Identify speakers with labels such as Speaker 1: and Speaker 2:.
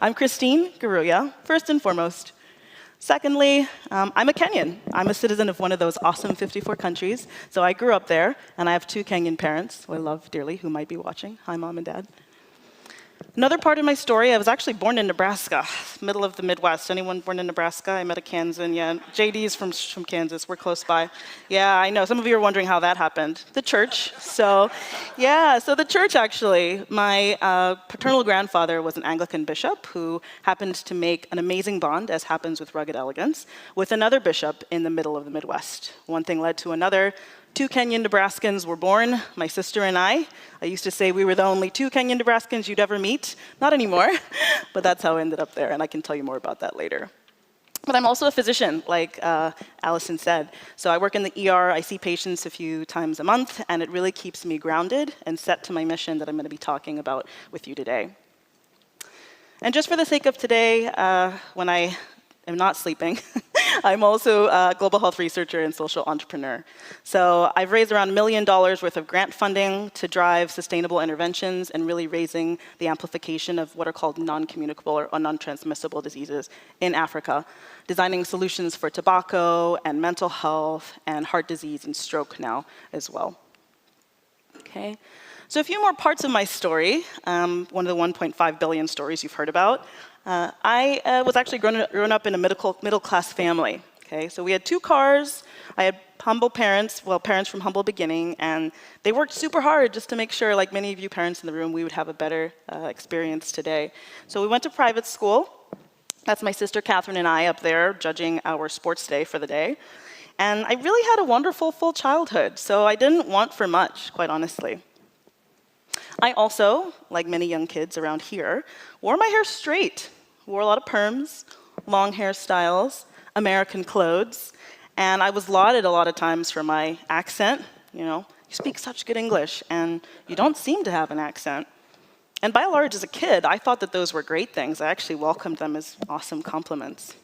Speaker 1: I'm Christine Ngaruiya, first and foremost. Secondly, I'm a Kenyan. I'm a citizen of one of those awesome 54 countries. So I grew up there, and I have two Kenyan parents who I love dearly, who might be watching. Hi, Mom and Dad. Another part of my story, I was actually born in Nebraska, middle of the Midwest. Anyone born in Nebraska? I met a Kansan, yeah. JD's from Kansas, we're close by. Yeah, I know, some of you are wondering how that happened. The church, so the church actually. My paternal grandfather was an Anglican bishop who happened to make an amazing bond, as happens with rugged elegance, with another bishop in the middle of the Midwest. One thing led to another. Two Kenyan Nebraskans were born, my sister and I. I used to say we were the only two Kenyan Nebraskans you'd ever meet. Not anymore, but that's how I ended up there, and I can tell you more about that later. But I'm also a physician, like Allison said. So I work in the ER, I see patients a few times a month, and it really keeps me grounded and set to my mission that I'm going to be talking about with you today. And just for the sake of today, when I am not sleeping, I'm also a global health researcher and social entrepreneur. So I've raised around $1 million worth of grant funding to drive sustainable interventions and really raising the amplification of what are called non-communicable or non-transmissible diseases in Africa, designing solutions for tobacco and mental health and heart disease and stroke now as well. Okay. So a few more parts of my story, one of the 1.5 billion stories you've heard about. I was actually grown up in a middle-class family. Okay, so we had 2 cars. I had humble parents, parents from humble beginning, and they worked super hard just to make sure, like many of you parents in the room, we would have a better experience today. So we went to private school. That's my sister Catherine and I up there judging our sports day for the day. And I really had a wonderful full childhood, so I didn't want for much, quite honestly. I also, like many young kids around here, wore my hair straight. Wore a lot of perms, long hairstyles, American clothes, and I was lauded a lot of times for my accent. You know, you speak such good English, and you don't seem to have an accent. And by and large, as a kid, I thought that those were great things. I actually welcomed them as awesome compliments.